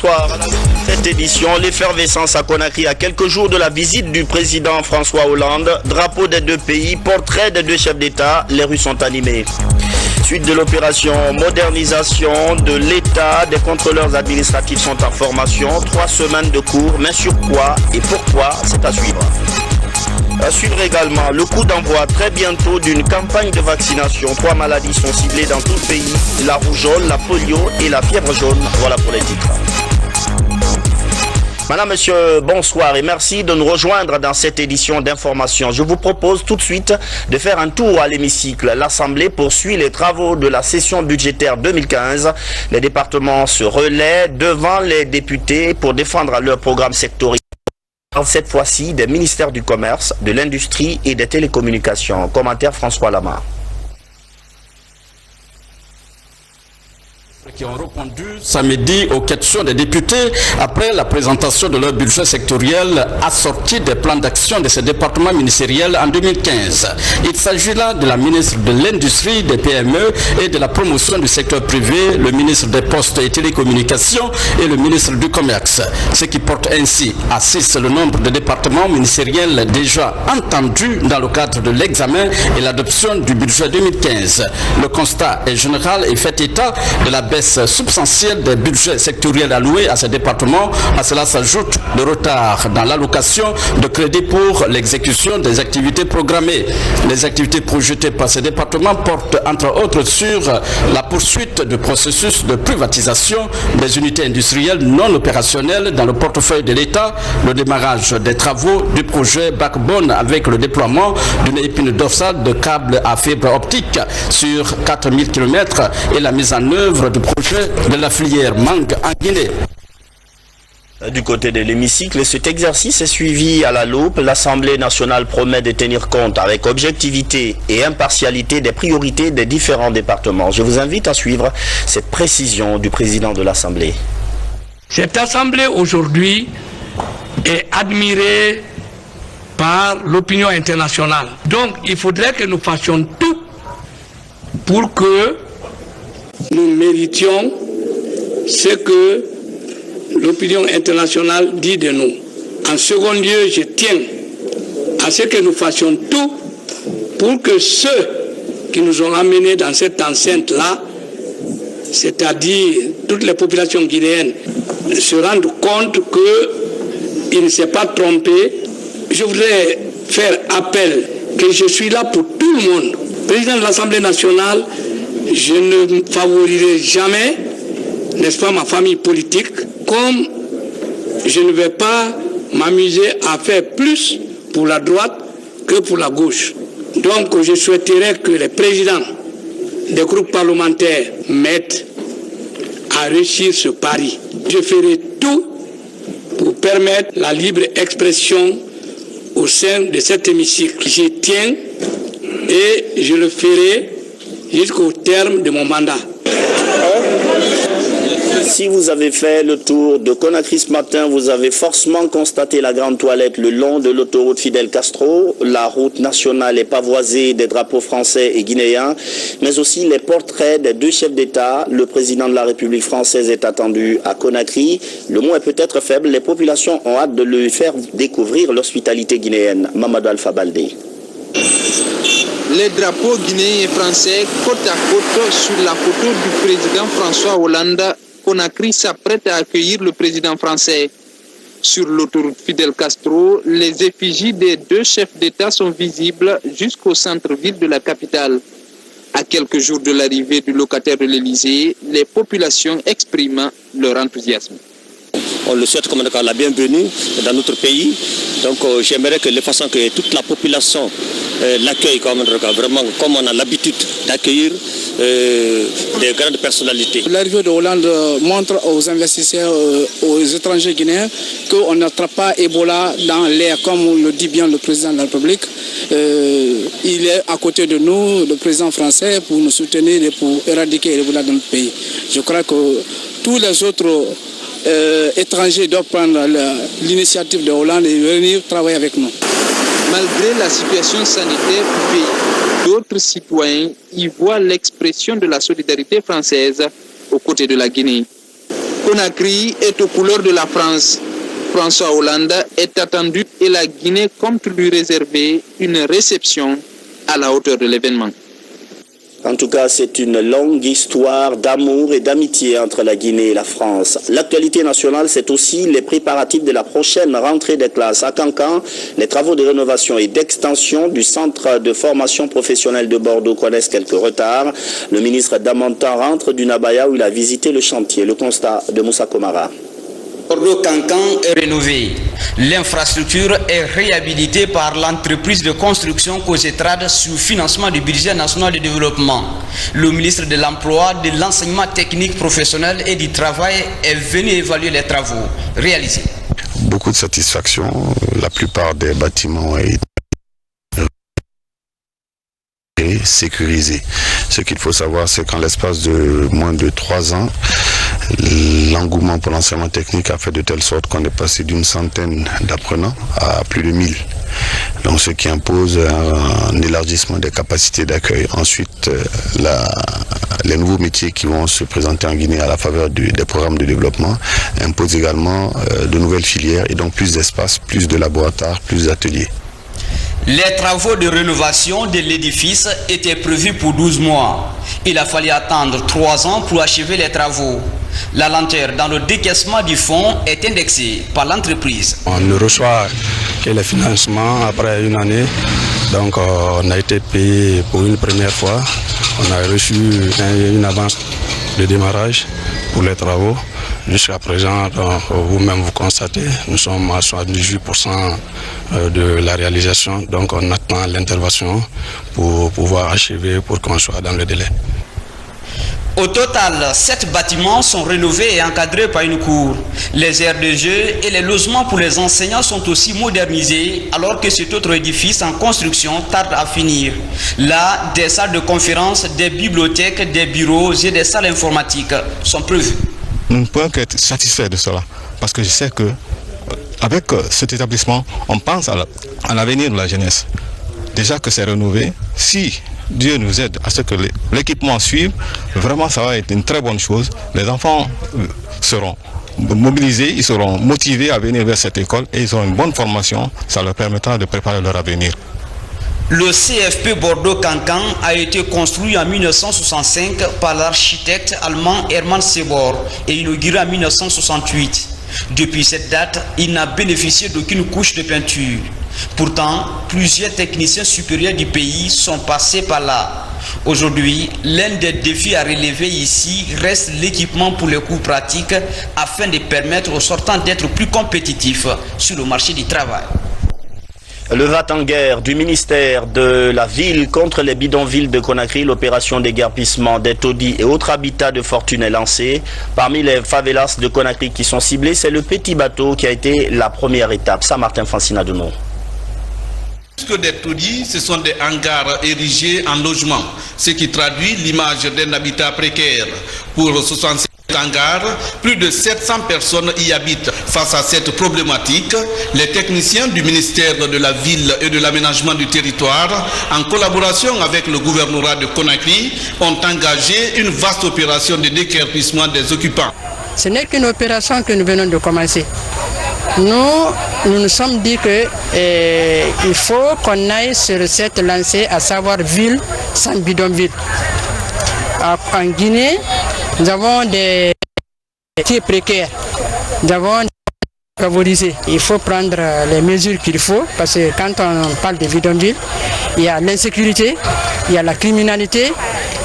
bonsoir. Cette édition, l'effervescence à Conakry à quelques jours de la visite du président François Hollande. Drapeau des deux pays, portrait des deux chefs d'État, les rues sont animées. Suite de l'opération modernisation de l'État, des contrôleurs administratifs sont en formation. 3 semaines de cours, mais sur quoi et pourquoi, c'est à suivre. À suivre également le coup d'envoi très bientôt d'une campagne de vaccination. 3 maladies sont ciblées dans tout le pays, la rougeole, la polio et la fièvre jaune. Voilà pour les titres. Madame, monsieur, bonsoir et merci de nous rejoindre dans cette édition d'information. Je vous propose tout de suite de faire un tour à l'hémicycle. L'Assemblée poursuit les travaux de la session budgétaire 2015. Les départements se relaient devant les députés pour défendre leur programme sectoriel. Cette fois-ci, des ministères du Commerce, de l'Industrie et des Télécommunications. Commentaire François Lama. Qui ont répondu samedi aux questions des députés après la présentation de leur budget sectoriel assorti des plans d'action de ces départements ministériels en 2015. Il s'agit là de la ministre de l'Industrie, des PME et de la promotion du secteur privé, le ministre des Postes et Télécommunications et le ministre du Commerce. Ce qui porte ainsi à 6 le nombre de départements ministériels déjà entendus dans le cadre de l'examen et l'adoption du budget 2015. Le constat est général et fait état de la baisse substantielle des budgets sectoriels alloués à ces départements. À cela s'ajoute le retard dans l'allocation de crédits pour l'exécution des activités programmées. Les activités projetées par ces départements portent entre autres sur la poursuite du processus de privatisation des unités industrielles non opérationnelles dans le portefeuille de l'État, le démarrage des travaux du projet Backbone avec le déploiement d'une épine dorsale de câbles à fibre optique sur 4000 km et la mise en œuvre du projet de la filière mangue en Guinée. Du côté de l'hémicycle, cet exercice est suivi à la loupe. L'Assemblée nationale promet de tenir compte avec objectivité et impartialité des priorités des différents départements. Je vous invite à suivre cette précision du président de l'Assemblée. Cette Assemblée aujourd'hui est admirée par l'opinion internationale. Donc il faudrait que nous fassions tout pour que nous méritions ce que l'opinion internationale dit de nous. En second lieu, je tiens à ce que nous fassions tout pour que ceux qui nous ont amenés dans cette enceinte-là, c'est-à-dire toutes les populations guinéennes, se rendent compte qu'ils ne s'est pas trompé. Je voudrais faire appel que je suis là pour tout le monde. Président de l'Assemblée nationale, je ne favoriserai jamais, n'est-ce pas, ma famille politique, comme je ne vais pas m'amuser à faire plus pour la droite que pour la gauche. Donc je souhaiterais que les présidents des groupes parlementaires m'aident à réussir ce pari. Je ferai tout pour permettre la libre expression au sein de cet hémicycle. J'y tiens et je le ferai jusqu'au terme de mon mandat. Si vous avez fait le tour de Conakry ce matin, vous avez forcément constaté la grande toilette le long de l'autoroute Fidel Castro. La route nationale est pavoisée des drapeaux français et guinéens, mais aussi les portraits des deux chefs d'État. Le président de la République française est attendu à Conakry. Le mot est peut-être faible, les populations ont hâte de lui faire découvrir l'hospitalité guinéenne. Mamadou Alpha Baldé. Les drapeaux guinéens et français côte à côte sur la photo du président François Hollande. Conakry s'apprête à accueillir le président français. Sur l'autoroute Fidel Castro, les effigies des deux chefs d'État sont visibles jusqu'au centre-ville de la capitale. À quelques jours de l'arrivée du locataire de l'Élysée, les populations expriment leur enthousiasme. On le souhaite comme la bienvenue dans notre pays. Donc j'aimerais que de façon que toute la population l'accueille vraiment comme on a l'habitude d'accueillir des grandes personnalités. L'arrivée de Hollande montre aux investisseurs, aux étrangers guinéens qu'on n'attrape pas Ebola dans l'air, comme le dit bien le président de la République. Il est à côté de nous, le président français, pour nous soutenir et pour éradiquer l'Ebola dans notre pays. Je crois que tous les autres étrangers doivent prendre l'initiative de Hollande et venir travailler avec nous. Malgré la situation sanitaire du pays, d'autres citoyens y voient l'expression de la solidarité française aux côtés de la Guinée. Conakry est aux couleurs de la France. François Hollande est attendu et la Guinée compte lui réserver une réception à la hauteur de l'événement. En tout cas, c'est une longue histoire d'amour et d'amitié entre la Guinée et la France. L'actualité nationale, c'est aussi les préparatifs de la prochaine rentrée des classes. À Cancan, les travaux de rénovation et d'extension du centre de formation professionnelle de Bordeaux connaissent quelques retards. Le ministre Damantan rentre du Nabaya où il a visité le chantier. Le constat de Moussa Komara. Bordeaux-Cancan est rénové. L'infrastructure est réhabilitée par l'entreprise de construction Cogetrad sous financement du budget national de développement. Le ministre de l'Emploi, de l'Enseignement technique professionnel et du Travail est venu évaluer les travaux réalisés. Beaucoup de satisfaction. La plupart des bâtiments ont été sécurisés. Ce qu'il faut savoir, c'est qu'en l'espace de moins de 3 ans, l'engouement pour l'enseignement technique a fait de telle sorte qu'on est passé d'une centaine d'apprenants à plus de 1000. Donc ce qui impose un élargissement des capacités d'accueil. Ensuite, les nouveaux métiers qui vont se présenter en Guinée à la faveur des programmes de développement imposent également de nouvelles filières et donc plus d'espace, plus de laboratoires, plus d'ateliers. Les travaux de rénovation de l'édifice étaient prévus pour 12 mois. Il a fallu attendre 3 ans pour achever les travaux. La lenteur dans le décaissement du fonds est indexée par l'entreprise. On ne reçoit que les financements après une année. Donc on a été payé pour une première fois. On a reçu une avance de démarrage pour les travaux. Jusqu'à présent, vous-même vous constatez, nous sommes à 78% de la réalisation. Donc on attend l'intervention pour pouvoir achever, pour qu'on soit dans le délai. Au total, 7 bâtiments sont rénovés et encadrés par une cour. Les aires de jeu et les logements pour les enseignants sont aussi modernisés, alors que cet autre édifice en construction tarde à finir. Là, des salles de conférence, des bibliothèques, des bureaux et des salles informatiques sont prévues. Nous ne pouvons qu'être satisfaits de cela, parce que je sais que avec cet établissement, on pense à l'avenir de la jeunesse. Déjà que c'est rénové, si Dieu nous aide à ce que l'équipement suive, vraiment ça va être une très bonne chose. Les enfants seront mobilisés, ils seront motivés à venir vers cette école et ils auront une bonne formation, ça leur permettra de préparer leur avenir. Le CFP Bordeaux-Cancan a été construit en 1965 par l'architecte allemand Hermann Sebor et inauguré en 1968. Depuis cette date, il n'a bénéficié d'aucune couche de peinture. Pourtant, plusieurs techniciens supérieurs du pays sont passés par là. Aujourd'hui, l'un des défis à relever ici reste l'équipement pour les cours pratiques afin de permettre aux sortants d'être plus compétitifs sur le marché du travail. Le va-t-en-guerre du ministère de la Ville contre les bidonvilles de Conakry, l'opération déguerpissement des taudis et autres habitats de fortune est lancée. Parmi les favelas de Conakry qui sont ciblés, c'est le petit bateau qui a été la première étape. Saint-Martin Francina de Mont. Plus que des taudis, ce sont des hangars érigés en logement, ce qui traduit l'image d'un habitat précaire. Pour 65 hangars, plus de 700 personnes y habitent. Face à cette problématique, les techniciens du ministère de la Ville et de l'Aménagement du Territoire, en collaboration avec le gouvernorat de Conakry, ont engagé une vaste opération de déguerpissement des occupants. Ce n'est qu'une opération que nous venons de commencer. Nous sommes dit qu'il faut qu'on aille sur cette lancée, à savoir ville sans bidonville. En Guinée, nous avons des quartiers précaires, nous avons des favorisés. Il faut prendre les mesures qu'il faut, parce que quand on parle de bidonville, il y a l'insécurité, il y a la criminalité,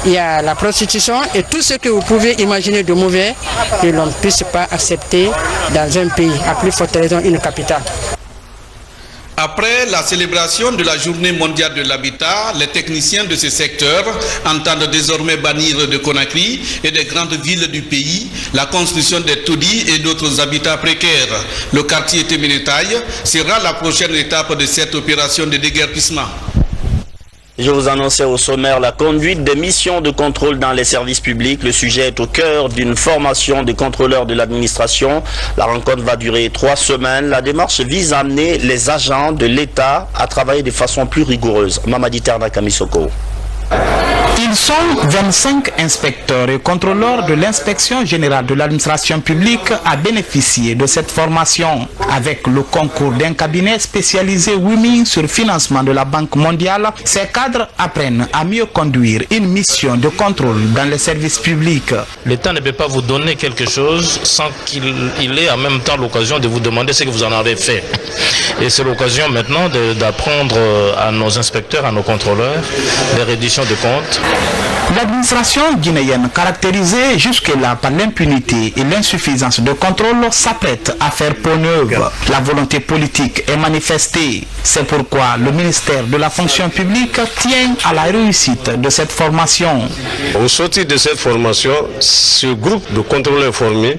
il y a la prostitution et tout ce que vous pouvez imaginer de mauvais que l'on ne puisse pas accepter dans un pays, à plus forte raison une capitale. Après la célébration de la Journée mondiale de l'habitat, les techniciens de ce secteur entendent désormais bannir de Conakry et des grandes villes du pays la construction des taudis et d'autres habitats précaires. Le quartier Téménétaille sera la prochaine étape de cette opération de déguerpissement. Je vous annonçais au sommaire la conduite des missions de contrôle dans les services publics. Le sujet est au cœur d'une formation des contrôleurs de l'administration. La rencontre va durer 3 semaines. La démarche vise à amener les agents de l'État à travailler de façon plus rigoureuse. Mamadi Terna Kamisoko. Ils sont 25 inspecteurs et contrôleurs de l'inspection générale de l'administration publique à bénéficier de cette formation. Avec le concours d'un cabinet spécialisé WIMI sur financement de la Banque mondiale, ces cadres apprennent à mieux conduire une mission de contrôle dans les services publics. L'État ne peut pas vous donner quelque chose sans qu'il ait en même temps l'occasion de vous demander ce que vous en avez fait. Et c'est l'occasion maintenant d'apprendre à nos inspecteurs, à nos contrôleurs, les redditions de comptes. L'administration guinéenne, caractérisée jusque-là par l'impunité et l'insuffisance de contrôle, s'apprête à faire peau neuve. La volonté politique est manifestée. C'est pourquoi le ministère de la fonction publique tient à la réussite de cette formation. Au sortir de cette formation, ce groupe de contrôleurs formés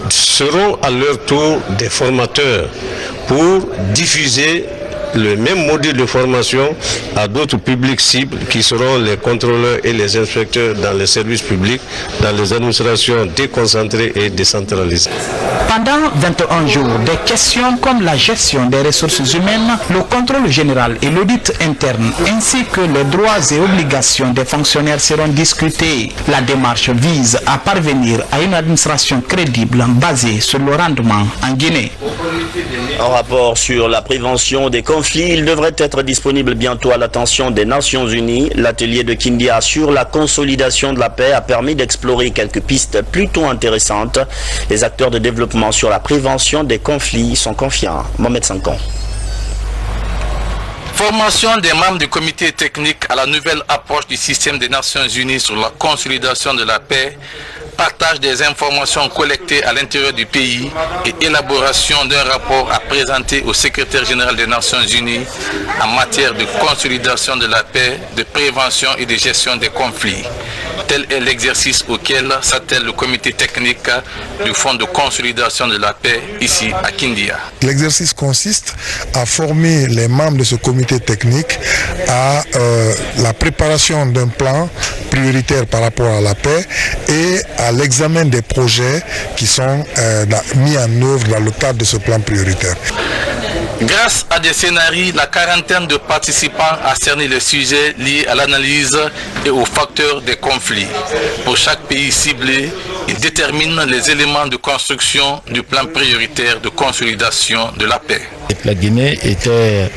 seront à leur tour des formateurs pour diffuser le même module de formation à d'autres publics cibles qui seront les contrôleurs et les inspecteurs dans les services publics, dans les administrations déconcentrées et décentralisées. Pendant 21 jours, des questions comme la gestion des ressources humaines, le contrôle général et l'audit interne, ainsi que les droits et obligations des fonctionnaires seront discutés. La démarche vise à parvenir à une administration crédible basée sur le rendement en Guinée. Un rapport sur la prévention des conflits, il devrait être disponible bientôt à l'attention des Nations Unies. L'atelier de Kindia sur la consolidation de la paix a permis d'explorer quelques pistes plutôt intéressantes. Les acteurs de développement sur la prévention des conflits sont confiants. Mohamed Sankan. Formation des membres du comité technique à la nouvelle approche du système des Nations Unies sur la consolidation de la paix, partage des informations collectées à l'intérieur du pays et élaboration d'un rapport à présenter au secrétaire général des Nations Unies en matière de consolidation de la paix, de prévention et de gestion des conflits. Tel est l'exercice auquel s'attelle le comité technique du Fonds de consolidation de la paix ici à Kindia. L'exercice consiste à former les membres de ce comité technique à la préparation d'un plan prioritaire par rapport à la paix et à l'examen des projets qui sont mis en œuvre dans le cadre de ce plan prioritaire. Grâce à des scénarios, la quarantaine de participants a cerné les sujets liés à l'analyse et aux facteurs des conflits. Pour chaque pays ciblé, il détermine les éléments de construction du plan prioritaire de consolidation de la paix. La Guinée était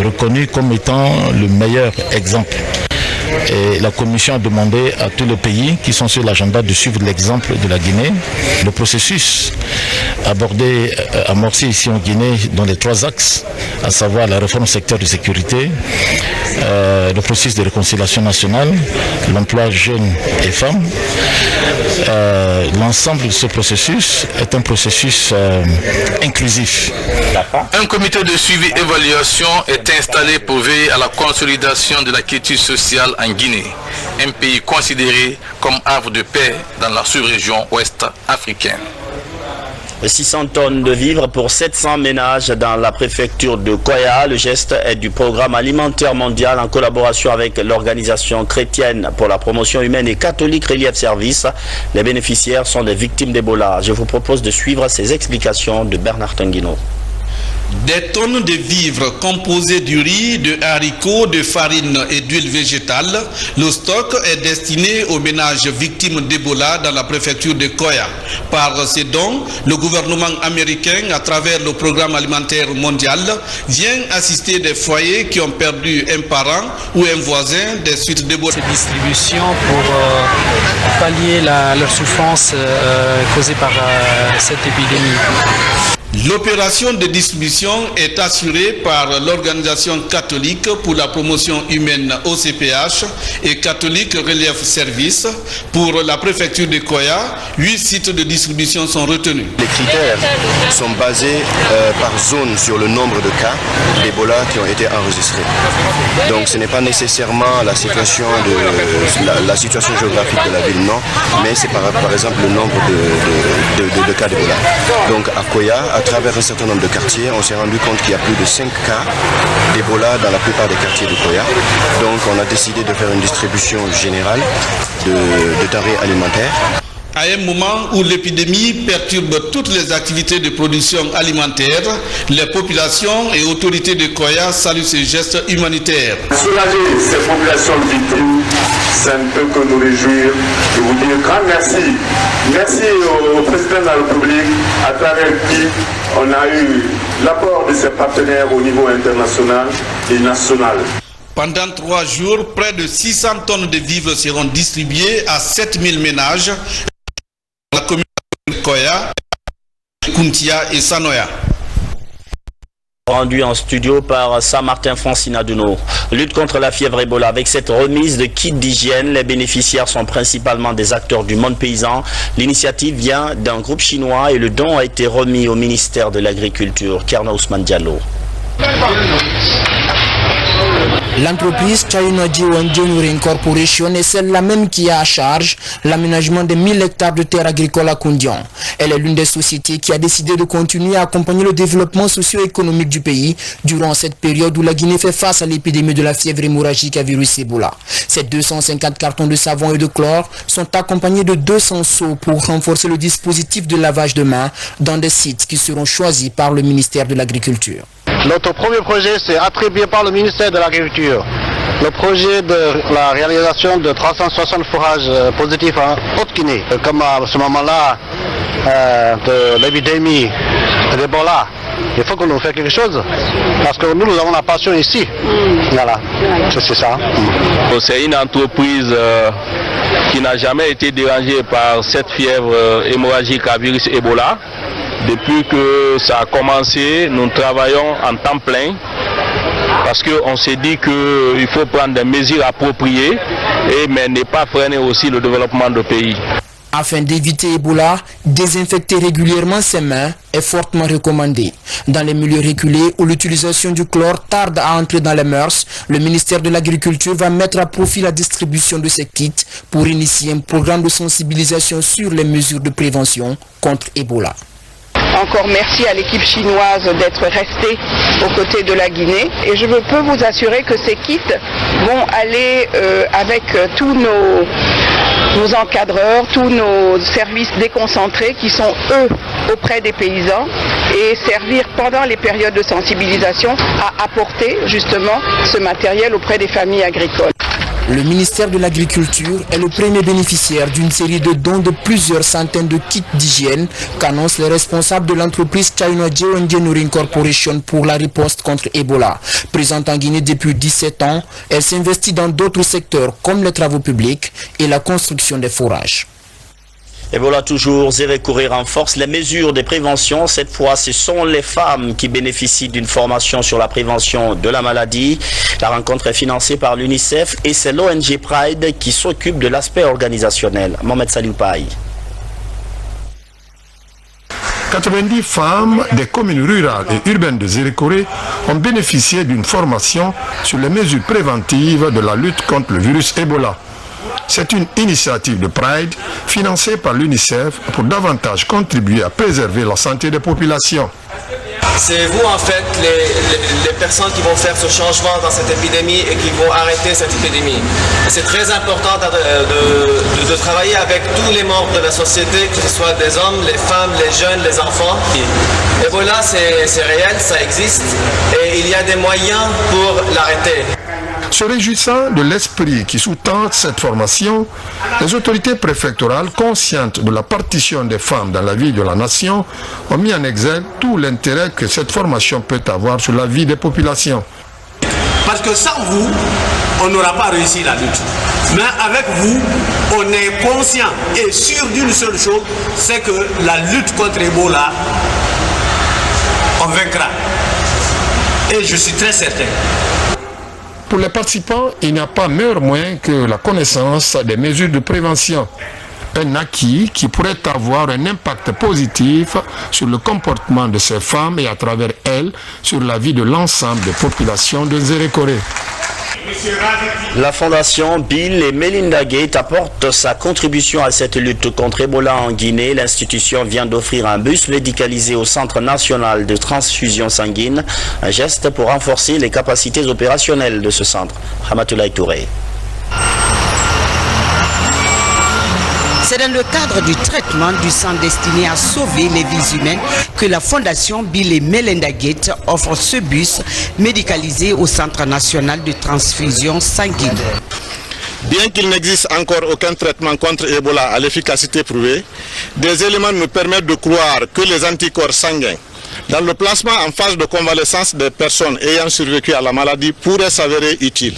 reconnue comme étant le meilleur exemple. Et la Commission a demandé à tous les pays qui sont sur l'agenda de suivre l'exemple de la Guinée. Le processus abordé, amorcé ici en Guinée dans les 3 axes, à savoir la réforme secteur de sécurité, le processus de réconciliation nationale, l'emploi jeunes et femmes. L'ensemble de ce processus est un processus inclusif. Un comité de suivi et évaluation est installé pour veiller à la consolidation de la quiétude sociale en Guinée, un pays considéré comme havre de paix dans la sous-région ouest africaine. 600 tonnes de vivres pour 700 ménages dans la préfecture de Koya. Le geste est du programme alimentaire mondial en collaboration avec l'organisation chrétienne pour la promotion humaine et catholique Relief Service. Les bénéficiaires sont des victimes d'Ebola. Je vous propose de suivre ces explications de Bernard Tanguino. Des tonnes de vivres composées du riz, de haricots, de farine et d'huile végétale. Le stock est destiné aux ménages victimes d'Ebola dans la préfecture de Koya. Par ces dons, le gouvernement américain, à travers le programme alimentaire mondial, vient assister des foyers qui ont perdu un parent ou un voisin des suites d'Ebola. Cette distribution pour pallier leur souffrance causée par cette épidémie. L'opération de distribution est assurée par l'organisation catholique pour la promotion humaine OCPH et catholique Relief Service. Pour la préfecture de Koya, 8 sites de distribution sont retenus. Les critères sont basés par zone sur le nombre de cas d'Ebola qui ont été enregistrés. Donc ce n'est pas nécessairement la situation géographique de la ville, non, mais c'est par exemple le nombre de cas d'Ebola. Donc à Koya, à travers un certain nombre de quartiers, on s'est rendu compte qu'il y a plus de 5 cas d'Ebola dans la plupart des quartiers de Koya. Donc on a décidé de faire une distribution générale de denrées alimentaires. À un moment où l'épidémie perturbe toutes les activités de production alimentaire, les populations et autorités de Koya saluent ces gestes humanitaires. Soulager ces populations victimes, ça ne peut que nous réjouir et vous dire grand merci. Merci au président de la République à travers qui on a eu l'apport de ses partenaires au niveau international et national. Pendant 3 jours, près de 600 tonnes de vivres seront distribuées à 7000 ménages. La commune de Koya, Kuntia et Sanoya. Rendu en studio par Saint-Martin Francina Duno. Lutte contre la fièvre Ebola. Avec cette remise de kits d'hygiène, les bénéficiaires sont principalement des acteurs du monde paysan. L'initiative vient d'un groupe chinois et le don a été remis au ministère de l'Agriculture. Kerna Ousmane Diallo. L'entreprise China Jiwanjenouring Corporation est celle-là même qui a à charge l'aménagement de 1000 hectares de terres agricoles à Koundian. Elle est l'une des sociétés qui a décidé de continuer à accompagner le développement socio-économique du pays durant cette période où la Guinée fait face à l'épidémie de la fièvre hémorragique à virus Ebola. Ces 250 cartons de savon et de chlore sont accompagnés de 200 seaux pour renforcer le dispositif de lavage de mains dans des sites qui seront choisis par le ministère de l'Agriculture. Notre premier projet, c'est attribué par le ministère de l'Agriculture. Le projet de la réalisation de 360 forages positifs en Haute-Guinée. Comme à ce moment-là de l'épidémie d'Ebola, il faut que nous fassions quelque chose. Parce que nous avons la passion ici. Voilà, c'est ça. C'est une entreprise qui n'a jamais été dérangée par cette fièvre hémorragique à virus Ebola. Depuis que ça a commencé, nous travaillons en temps plein parce qu'on s'est dit qu'il faut prendre des mesures appropriées mais ne pas freiner aussi le développement du pays. Afin d'éviter Ebola, désinfecter régulièrement ses mains est fortement recommandé. Dans les milieux reculés où l'utilisation du chlore tarde à entrer dans les mœurs, le ministère de l'Agriculture va mettre à profit la distribution de ces kits pour initier un programme de sensibilisation sur les mesures de prévention contre Ebola. Encore merci à l'équipe chinoise d'être restée aux côtés de la Guinée et je peux vous assurer que ces kits vont aller avec tous nos encadreurs, tous nos services déconcentrés qui sont eux auprès des paysans et servir pendant les périodes de sensibilisation à apporter justement ce matériel auprès des familles agricoles. Le ministère de l'Agriculture est le premier bénéficiaire d'une série de dons de plusieurs centaines de kits d'hygiène qu'annoncent les responsables de l'entreprise China Jiwanjenouring Corporation pour la riposte contre Ebola. Présente en Guinée depuis 17 ans, elle s'investit dans d'autres secteurs comme les travaux publics et la construction des forages. Ebola toujours, Zérékoré renforce les mesures de prévention. Cette fois, ce sont les femmes qui bénéficient d'une formation sur la prévention de la maladie. La rencontre est financée par l'UNICEF et c'est l'ONG Pride qui s'occupe de l'aspect organisationnel. Mohamed Salioupaï. 90 femmes des communes rurales et urbaines de Zérékoré ont bénéficié d'une formation sur les mesures préventives de la lutte contre le virus Ebola. C'est une initiative de Pride financée par l'UNICEF pour davantage contribuer à préserver la santé des populations. C'est vous en fait les personnes qui vont faire ce changement dans cette épidémie et qui vont arrêter cette épidémie. C'est très important de travailler avec tous les membres de la société, que ce soit des hommes, les femmes, les jeunes, les enfants. Ebola c'est réel, ça existe et il y a des moyens pour l'arrêter. Se réjouissant de l'esprit qui sous-tend cette formation, les autorités préfectorales, conscientes de la partition des femmes dans la vie de la nation, ont mis en exergue tout l'intérêt que cette formation peut avoir sur la vie des populations. Parce que sans vous, on n'aura pas réussi la lutte. Mais avec vous, on est conscient et sûr d'une seule chose, c'est que la lutte contre Ebola, on vaincra. Et je suis très certain. Pour les participants, il n'y a pas meilleur moyen que la connaissance des mesures de prévention. Un acquis qui pourrait avoir un impact positif sur le comportement de ces femmes et à travers elles sur la vie de l'ensemble des populations de Zérékoré. La fondation Bill et Melinda Gates apporte sa contribution à cette lutte contre Ebola en Guinée. L'institution vient d'offrir un bus médicalisé au Centre national de transfusion sanguine, un geste pour renforcer les capacités opérationnelles de ce centre. Ramatoulaye Touré. C'est dans le cadre du traitement du sang destiné à sauver les vies humaines que la Fondation Bill et Melinda Gates offre ce bus médicalisé au Centre national de transfusion sanguine. Bien qu'il n'existe encore aucun traitement contre Ebola à l'efficacité prouvée, des éléments nous permettent de croire que les anticorps sanguins dans le plasma en phase de convalescence des personnes ayant survécu à la maladie pourraient s'avérer utiles.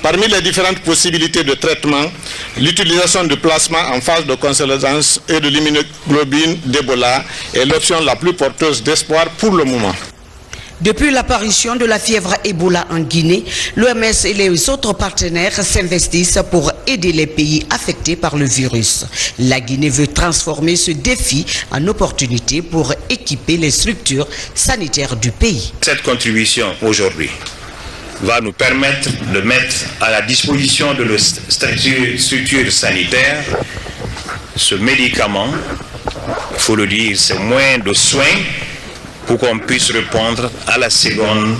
Parmi les différentes possibilités de traitement, l'utilisation du plasma en phase de convalescence et de l'immunoglobine d'Ebola est l'option la plus porteuse d'espoir pour le moment. Depuis l'apparition de la fièvre Ebola en Guinée, l'OMS et les autres partenaires s'investissent pour aider les pays affectés par le virus. La Guinée veut transformer ce défi en opportunité pour équiper les structures sanitaires du pays. Cette contribution aujourd'hui va nous permettre de mettre à la disposition de nos structures sanitaires ce médicament. Il faut le dire, c'est moins de soins pour qu'on puisse répondre à la seconde,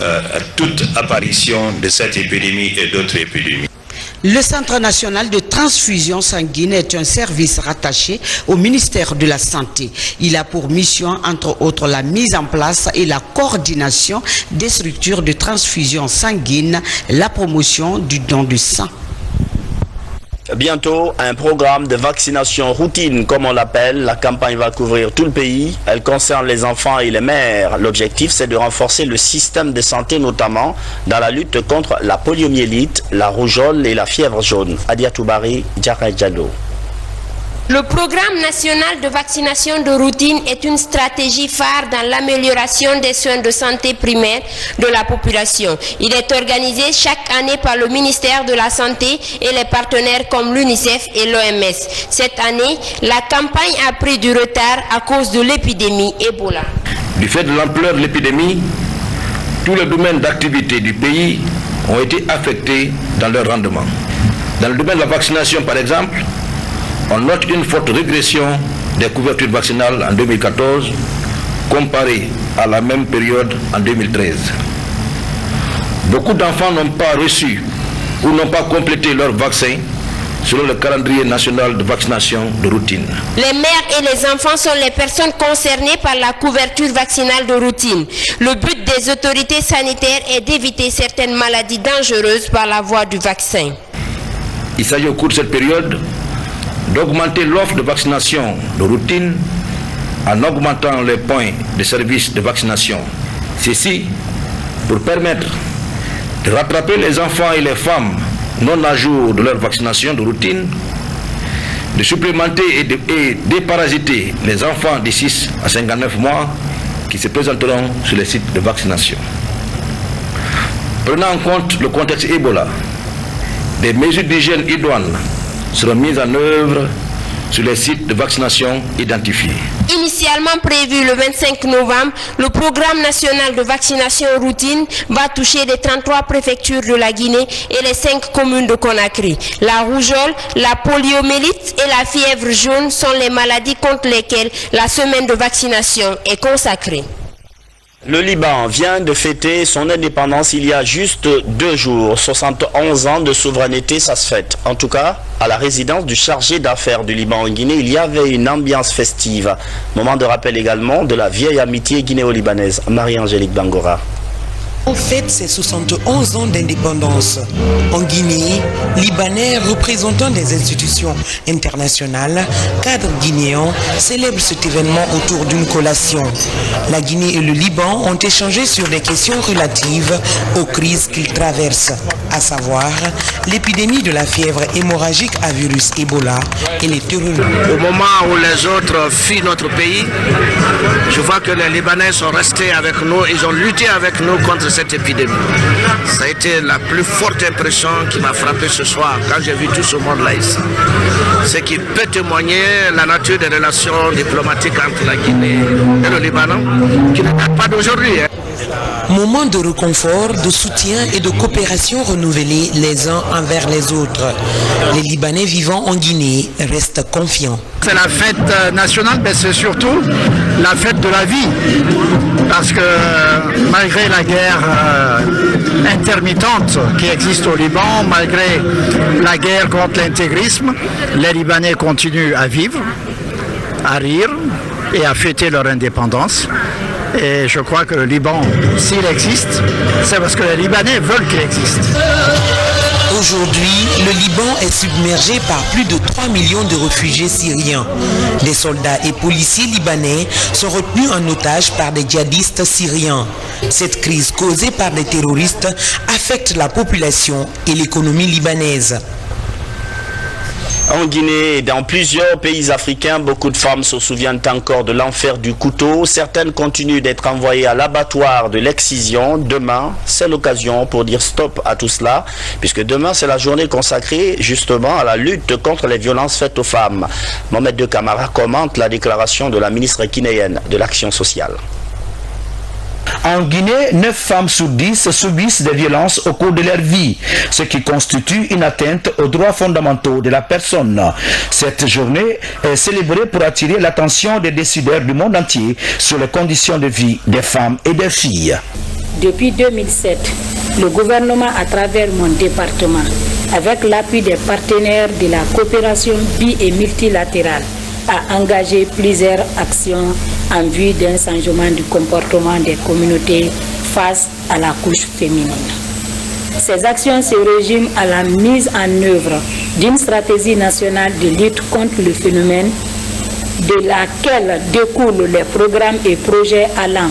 à toute apparition de cette épidémie et d'autres épidémies. Le Centre national de transfusion sanguine est un service rattaché au ministère de la Santé. Il a pour mission, entre autres, la mise en place et la coordination des structures de transfusion sanguine, la promotion du don de sang. Bientôt, un programme de vaccination routine, comme on l'appelle. La campagne va couvrir tout le pays. Elle concerne les enfants et les mères. L'objectif, c'est de renforcer le système de santé, notamment dans la lutte contre la poliomyélite, la rougeole et la fièvre jaune. Adia Toubari, Djara Diallo. Le programme national de vaccination de routine est une stratégie phare dans l'amélioration des soins de santé primaire de la population. Il est organisé chaque année par le ministère de la Santé et les partenaires comme l'UNICEF et l'OMS. Cette année, la campagne a pris du retard à cause de l'épidémie Ebola. Du fait de l'ampleur de l'épidémie, tous les domaines d'activité du pays ont été affectés dans leur rendement. Dans le domaine de la vaccination, par exemple, on note une forte régression des couvertures vaccinales en 2014 comparée à la même période en 2013. Beaucoup d'enfants n'ont pas reçu ou n'ont pas complété leur vaccin selon le calendrier national de vaccination de routine. Les mères et les enfants sont les personnes concernées par la couverture vaccinale de routine. Le but des autorités sanitaires est d'éviter certaines maladies dangereuses par la voie du vaccin. Il s'agit au cours de cette période d'augmenter l'offre de vaccination de routine en augmentant les points de service de vaccination. Ceci pour permettre de rattraper les enfants et les femmes non à jour de leur vaccination de routine, de supplémenter et déparasiter les enfants de 6 à 59 mois qui se présenteront sur les sites de vaccination. Prenant en compte le contexte Ebola, des mesures d'hygiène idoines seront mises en œuvre sur les sites de vaccination identifiés. Initialement prévu le 25 novembre, le programme national de vaccination routine va toucher les 33 préfectures de la Guinée et les 5 communes de Conakry. La rougeole, la poliomyélite et la fièvre jaune sont les maladies contre lesquelles la semaine de vaccination est consacrée. Le Liban vient de fêter son indépendance il y a juste 2 jours. 71 ans de souveraineté, ça se fête. En tout cas, à la résidence du chargé d'affaires du Liban en Guinée, il y avait une ambiance festive. Moment de rappel également de la vieille amitié guinéo-libanaise. Marie-Angélique Bangora. On fête ses 71 ans d'indépendance. En Guinée, Libanais représentants des institutions internationales, cadres guinéens, célèbrent cet événement autour d'une collation. La Guinée et le Liban ont échangé sur des questions relatives aux crises qu'ils traversent, à savoir l'épidémie de la fièvre hémorragique à virus Ebola et les terroristes. Au moment où les autres fuient notre pays, je vois que les Libanais sont restés avec nous, ils ont lutté avec nous contre cette épidémie. Ça a été la plus forte impression qui m'a frappé ce soir quand j'ai vu tout ce monde-là ici. Ce qui peut témoigner la nature des relations diplomatiques entre la Guinée et le Liban, qui ne date pas d'aujourd'hui. Moment de réconfort, de soutien et de coopération renouvelée les uns envers les autres. Les Libanais vivant en Guinée restent confiants. C'est la fête nationale, mais c'est surtout la fête de la vie. Parce que malgré la guerre intermittente qui existe au Liban, malgré la guerre contre l'intégrisme, les Libanais continuent à vivre, à rire et à fêter leur indépendance. Et je crois que le Liban, s'il existe, c'est parce que les Libanais veulent qu'il existe. Aujourd'hui, le Liban est submergé par plus de 3 millions de réfugiés syriens. Des soldats et policiers libanais sont retenus en otage par des djihadistes syriens. Cette crise causée par des terroristes affecte la population et l'économie libanaise. En Guinée et dans plusieurs pays africains, beaucoup de femmes se souviennent encore de l'enfer du couteau. Certaines continuent d'être envoyées à l'abattoir de l'excision. Demain, c'est l'occasion pour dire stop à tout cela, puisque demain, c'est la journée consacrée justement à la lutte contre les violences faites aux femmes. Mohamed De Camara commente la déclaration de la ministre guinéenne de l'Action sociale. En Guinée, 9 femmes sur 10 subissent des violences au cours de leur vie, ce qui constitue une atteinte aux droits fondamentaux de la personne. Cette journée est célébrée pour attirer l'attention des décideurs du monde entier sur les conditions de vie des femmes et des filles. Depuis 2007, le gouvernement, à travers mon département, avec l'appui des partenaires de la coopération bi- et multilatérale, a engagé plusieurs actions en vue d'un changement du comportement des communautés face à la couche féminine. Ces actions se résument à la mise en œuvre d'une stratégie nationale de lutte contre le phénomène, de laquelle découlent les programmes et projets allant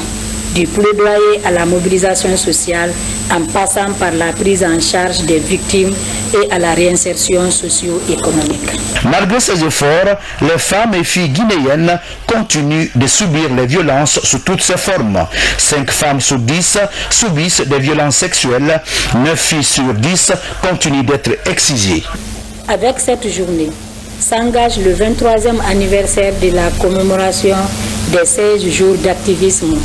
du plaidoyer à la mobilisation sociale en passant par la prise en charge des victimes et à la réinsertion socio-économique. Malgré ces efforts, les femmes et filles guinéennes continuent de subir les violences sous toutes ses formes. 5 femmes sur 10 subissent des violences sexuelles, 9 filles sur 10 continuent d'être excisées. Avec cette journée s'engage le 23e anniversaire de la commémoration des 16 jours d'activisme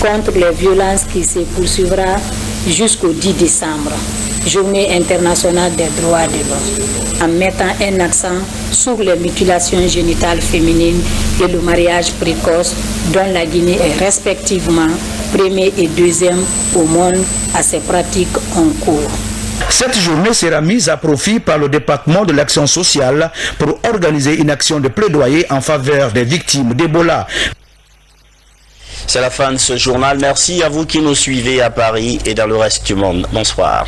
contre les violences qui se poursuivra jusqu'au 10 décembre, Journée internationale des droits de l'homme, en mettant un accent sur les mutilations génitales féminines et le mariage précoce dont la Guinée est respectivement premier et deuxième au monde à ces pratiques en cours. Cette journée sera mise à profit par le département de l'action sociale pour organiser une action de plaidoyer en faveur des victimes d'Ebola. C'est la fin de ce journal. Merci à vous qui nous suivez à Paris et dans le reste du monde. Bonsoir.